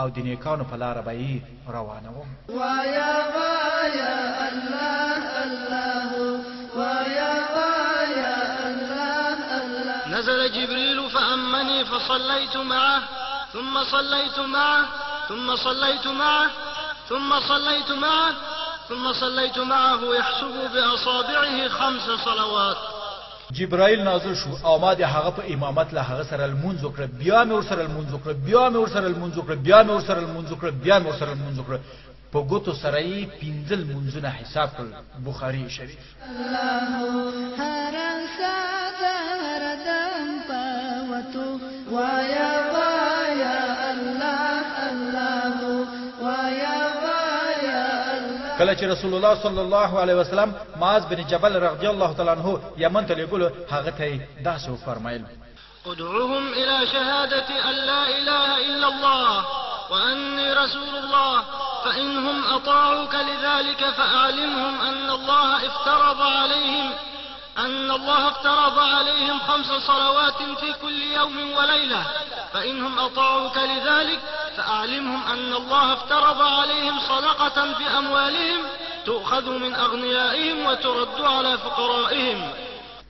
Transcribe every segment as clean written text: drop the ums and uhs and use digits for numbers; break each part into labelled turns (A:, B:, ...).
A: او د نیکانو په لاره به یې روانوم.
B: وایا وایا الله الله وایا وایا الله الله.
C: نزل جبريل فأمني فصليت معه ثم صليت معه ثم صليت معه ثم صليت معه ثم صليت معه يحسب بأصابعه 5 صلوات.
A: جبرائیل نازل شو او ما د هغه په امامت له هغه سره المنځ وکړه، بیا مې ورسره المنځ وکړه، بیا مې ورسره المنځ وکړه، بیا مې ورسره المنځ وکړه، بیا مې ورسره المنځ وکړه. په ګوتو سره یې 15 لمونځونه حساب کړل. بخاري شریف.
B: وایا وایا الله الله وایا وایا الله.
A: کله چې رسول الله صلی الله علیه وسلم معاذ بن جبل رضی الله تعالی عنہ یمن ته لګولو، هغه ته داسې فرمایل:
C: ادعوهم إلى شهادة أن لا إله إلا الله وأني رسول الله، فإنهم أطاعوك لذلك فأعلمهم أن الله افترض عليهم 5 صلوات في كل يوم وليلة، فإنهم أطاعوك لذلك فأعلمهم أن الله افترض عليهم صدقة في أموالهم تؤخذ من أغنيائهم وترد على فقرائهم.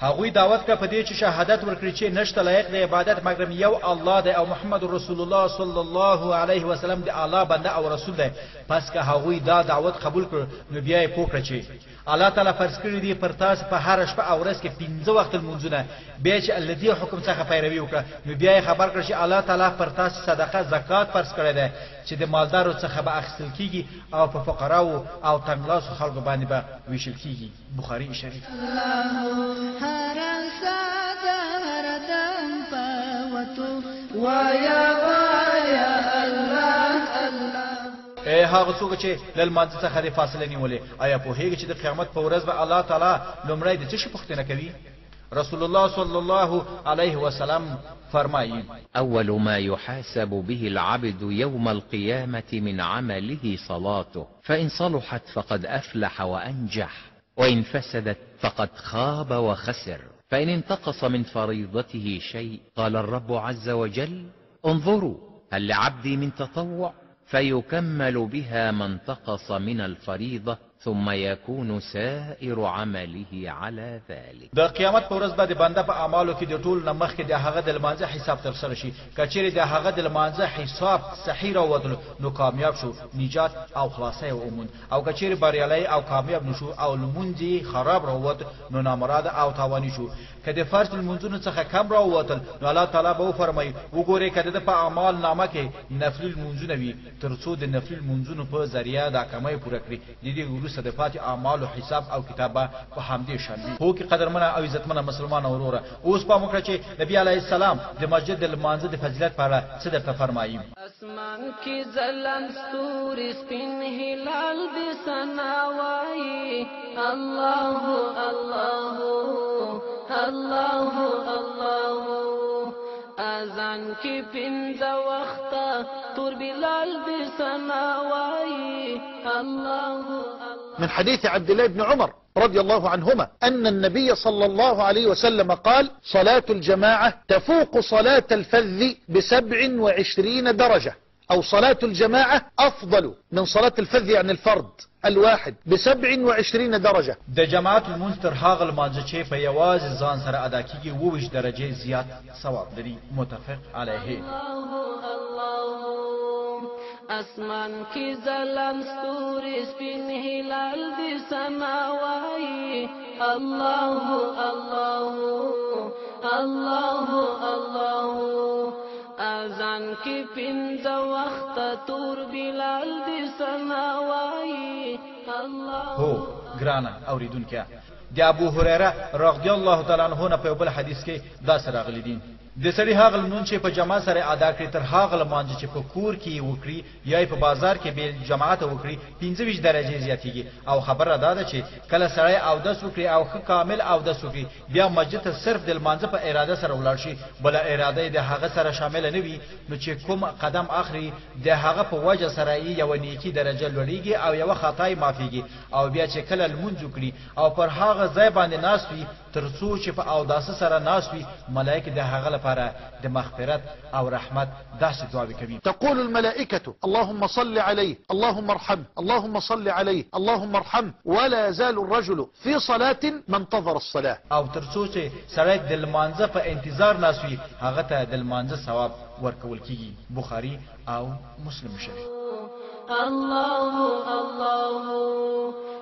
A: هغوی دعوت کړه په دې چې شهادت ورکړي چې نشته لایق د عبادت مګر یو الله دی او محمد رسول الله صلی الله علیه وسلم د الله بنده او رسول دی. پس که هغوی دا دعوت قبول کړ نو بیا یې پوښتنه چې الله تعالی فرض کړی دی پر تاسو په هر شپه او ورځ کې 15 وخت لمونځونه، بیا چې الذي حکم څخه پیروي وکړه نو بیا یې خبر کړ چې الله تعالی پر تاسو صدقه زکات فرض کړی دی چې د مالدارو څخه به اخیستل کیږي او په فقراو او تنگلاسو خلکو باندې به ویشل کیږي. بخاري شریف.
B: وایا وایا الله الله.
A: هغه څوک چې له لمانځه څخه د فاصله نیولې، آیا پوهیږي چې د قیامت په ورځ به الله تعالی لومړی د څه شي پوښتنه کوي؟ رسول الله صلی الله علیه وسلم فرمایي:
D: اول ما يحاسب به العبد يوم القيامة من عمله صلاته، فإن صلحت فقد أفلح وأنجح، وإن فسدت فقد خاب وخسر. فإن انتقص من فريضته شيء قال الرب عز وجل: انظروا هل لعبدي من تطوع فيكمل بها ما انتقص من الفريضة ثم يكون سائر عمله على ذلك.
A: د قیامت په ورځ باندې بنده په اعمالو کې د ټول نمخ کې د هغه د لمانځه حساب تر سره شي. کچېرې د هغه د لمانځه حساب صحیح راووتل نو کامیاب شو، نجات او خلاصي وموند، او کچېرې بریالي او کامیاب نشو او لمونځي خراب راووت نو نامراد او تاواني شو. کله فرض لمونځونو څخه کم راووتل نو الله تعالی به فرمایي وګورئ کله د په اعمال نامه کې نفل لمونځونه وي ترڅو د نفل لمونځونو په ذریعہ دا کمای پوره کړي. د دې ورسره د پاتې اعمالو حساب او کتابه په همدې شان وي. هو کې قدرمنه او عزتمنه مسلمان اوروره، اوس په موږ چې نبی علیه السلام د مسجد د لمانځه د فضیلت په اړه څه درته فرمایي؟
B: اسمان کې ځلند ستوري سپین هلال دې ثنا وایي الله الله الله الله. اذان کې پنځه وخته تور بلال دې ثنا وایي الله.
E: من حديث عبد الله بن عمر رضي الله عنهما أن النبي صلى الله عليه وسلم قال: صلاة الجماعة تفوق صلاة الفذ ب27 درجة، أو صلاة الجماعة أفضل من صلاة الفذ يعني الفرد الواحد ب27 درجة.
A: د جماعت لمونځ تر هغه لمانځه چې په یوازې ځان سره ادا کیږي 22 درجې زیات ثواب لري. متفق علیه.
B: اسمان کی ځلند ستوري سپین هلال دې ثنا وایي الله الله الله الله. اذان کی پنځه وخته تور بلال دې ثنا وایي الله.
A: هو ګرانه اوریدونکو، د ابو هريره رضی الله تعالی عنہ نه په بل حدیث کې دا سره غلي دي د سړي هغه لمونځ چې په جماعت سره ادا کړي تر هغه لمانځ چې په کور کې وکړي یا په بازار کې به جماعت وکړي 25 درجه زیاتېږي. او خبره ده چې کله سړی او د سوکړي او کامل او د سوکړي بیا مسجد ته صرف د لمانځ په اراده سره ولاړ شي، بل اراده د هغه سره شامل نه وي، نو چې کوم قدم اخري د هغه په وجه سره یو نیکی درجه لوړیږي او یو خطای معافيږي. او بیا چې کله لمونځ وکړي او پر هغه ځای باندې ناس وي ترڅو چې په اوداسه سره ناس وي، ملائکه د هغه لپاره د مغفرت او رحمت داسې دعاوې کوي.
E: تقول الملائكة اللهم صل عليه اللهم ارحمه اللهم صل عليه اللهم ارحمه ولا يزال الرجل في صلاة ما انتظر الصلاة.
A: او تر څو چې سړی د لمانځه په انتظار ناست وي هغه ته د لمانځه ثواب ورکول کیږي. بخاري او مسلم شریف.
B: الله الله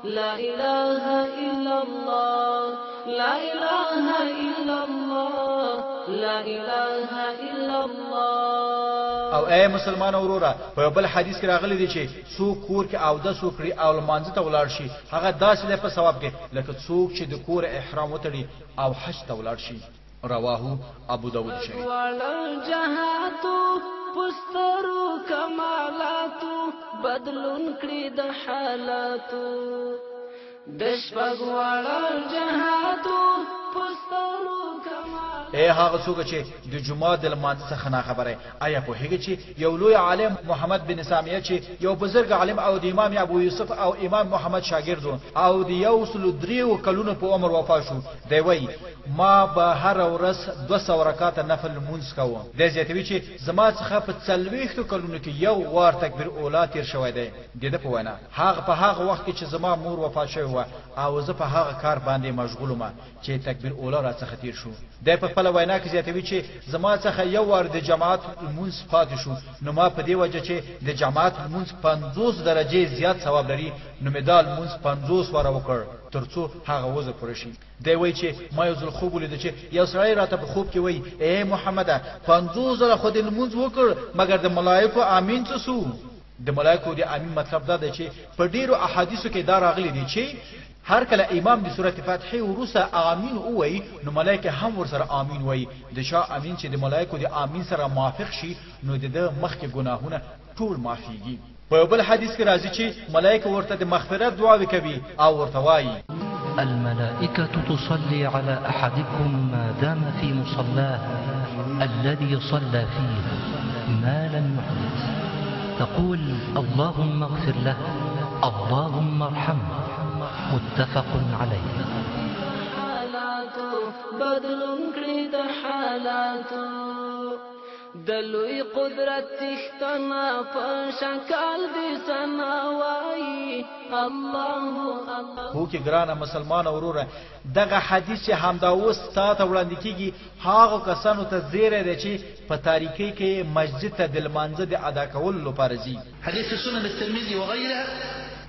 B: لا إله إلا الله لا إله إلا الله لا إله إلا الله.
A: او اے مسلمان وروره په یو بل حدیث کې راغلی دی چې څوک کور کې اودس وکړي او لمانځه ته ولاړ شي هغه داسې دی په ثواب کې لکه څوک چې د کور احرام وتړي او حج ته ولاړ شي. رواه ابو داود شریف.
B: پسترو کمالاتو بدلون کړی د حالاتو د شپږواړه جهاتو پسترو کمالاتو.
A: اے هغه څوک چې د جمعه د لمانځه څخه نه خبره آیا پوهیږي چې یو لوی عالم محمد بن سامیه چې یو بزرګ عالم او د امام ابو یوسف او امام محمد شاګرد او د 103 کلونو په عمر وفات شو. دی وایي ما به هر ورځ 200 رکعات نفل مونږ کوم. د زیاتوي چې زما څخه په 40 کلونو کې یو وار تکبیر اوله تیر شوی دی. د په وینا هغه په هغه وخت کې چې زما مور وفات شوی و او زه په هغه کار باندې مشغول وم چې تکبیر اوله را څخه تیر شو. د په خپل وینا کې زیاتوي چې زما څخه یو وار د جماعت مونږ پاتې شو نو ما په دې وجه چې د جماعت مونږ 50 درجه زیات ثواب لري نو مدال مونږ 50 واره وکړ ترڅو هغه وزه پوره شي. دی وایي چې ما یو ځل خوب ولید چې یو سړی راته په خوب کې وایي اے محمد 50 زره خو دې لمونځ وکړ مګر د ملائکو امین څه سو. د ملائکو د امین مطلب دا دی چې په ډیرو احادیثو کې دا راغلي دي چې هر کله امام د سورۃ فاتحه ورسه امین وایي نو ملائکه هم ورسره امین وایي. د شاه امین چې د ملائکو د امین سره موافق شي نو د مخکې ګناهونه ټول معافيږي. په یو بل حدیث کې راځي چې ملائکه ورته د مغفرت دعاوې کوي او ورته وایي
F: الملائكة تصلي على أحدكم ما دام في مصلاه الذي صلى فيه ما لم يحدث تقول اللهم اغفر له اللهم ارحمه متفق عليه.
B: حالاتو بدلون کړی د حالاتو د لوی قدرت تختنا په شکل دي سماوي الله الله.
A: خو کې ګرانه مسلمان وروره دغه حدیث همدا اوس تاسو وړاندې کیږي هغه کسانو ته زیره دی چې په تاریکی کې مسجد ته د لمانځه د ادا کولو لپاره ځي.
E: حديث سنن الترمذي وغيرها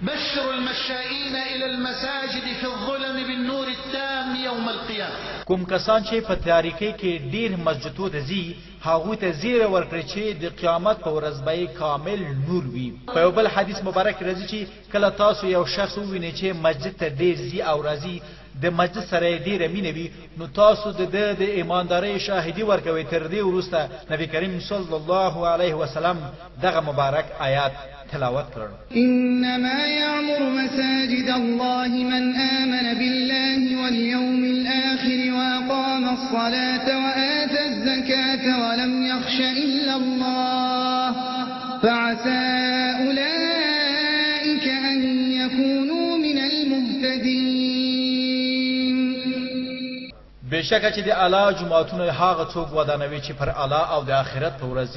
E: بشر المشائين إلى المساجد في الظلم بالنور التام يوم القيامة.
A: کوم کسان چې په تاریکی کې ډیر مسجدو ته ځي هغه ته زیره ورکړي چې د قیامت په ورځ به کامل نور وي. په یو بل حدیث مبارک راځي چې کله تاسو یو شخص ووینئ چې مسجد ته ډیر ځي او راځي د مسجد سره ډیره مینه وي نو تاسو د ایماندارۍ شاهدي ورکوي. تر دې وروسته نبی کریم صلی الله علیه وسلم دغه مبارک آیات تلاوت کړ.
G: انما يعمر مساجد الله من آمن بالله واليوم الآخر وأقام الصلاة وآتى الزكاة ولم يخش إلا الله فعسى أولئك أن يكونوا من المهتدين.
A: بشکه چې د الله جماعتونه هغه څوک ودانوي چې پر الله او د آخرت په ورځ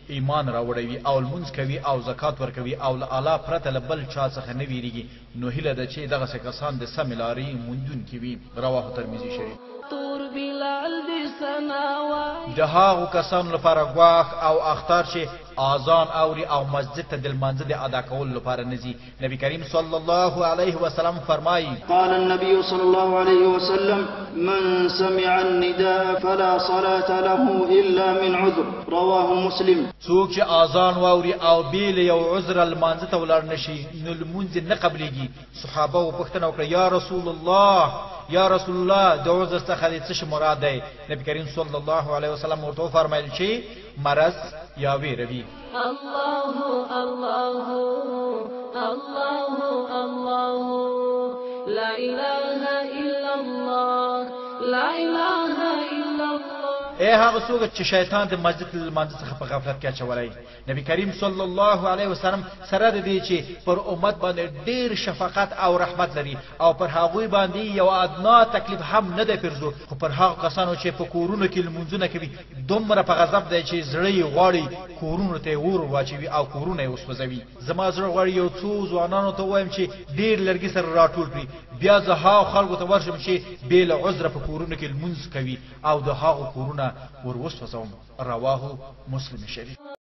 A: ایمان راوړوي او لمونځ کوي او زکات ورکوي او له الله پرته له بل چا څخه نه ویریږي نو هیله ده چې دغه کسان د سمې لارې موندونکي وي. رواه ترمذی شریف.
B: تور بلال دي سماوي
A: د هغو کسانو لپاره ګواښ او اختار چې اذان اوري او مسجد ته د لمانځه د ادا کولو لپاره نزي. نبی کریم صلی الله علیه وسلم فرمایي
C: قال النبي صلى الله عليه وسلم من سمع النداء فلا صلاة له إلا من عذر رواه مسلم.
A: څوک چې اذان واوري او بیل یو عذر لمانځه ته ولاړ نشي نو لمونځ نه قبليږي. صحابه و پوښتنه وکړه یا رسول الله یا رسول الله د عذر څخه څه مراد دی؟ نبی کریم صلی الله علیه وسلم ورته فرمایل چې مرض یا ویروي.
B: الله الله الله الله لا إله إلا الله لا إله إلا الله.
A: اے هغه څوک چې شیطان د مسجد المنځ څخه په غفلت کې اچولای نبی کریم صلی الله علیه وسلم سره د دې چې پر امت باندې ډیر شفقت او رحمت لري او پر هغه باندې یو ادنا تکلیف هم نه دی پرزو خو پر هغه کسانو چې په کورونو کې لمونځونه کوي دومره په غضب دی چې زړی غواړي کورونو ته ور واچوي او کورونه یې وسوځوي زما زړه غواړي یو څو ځوانانو ته وایم چې ډیر لرګي سره راټول کړي بیا زه ها خلکو ته ورشم چې بیل عذر په کورونو کې لمونځ کوي او د هغه کورونه ور وسوځوم رواه مسلم شریف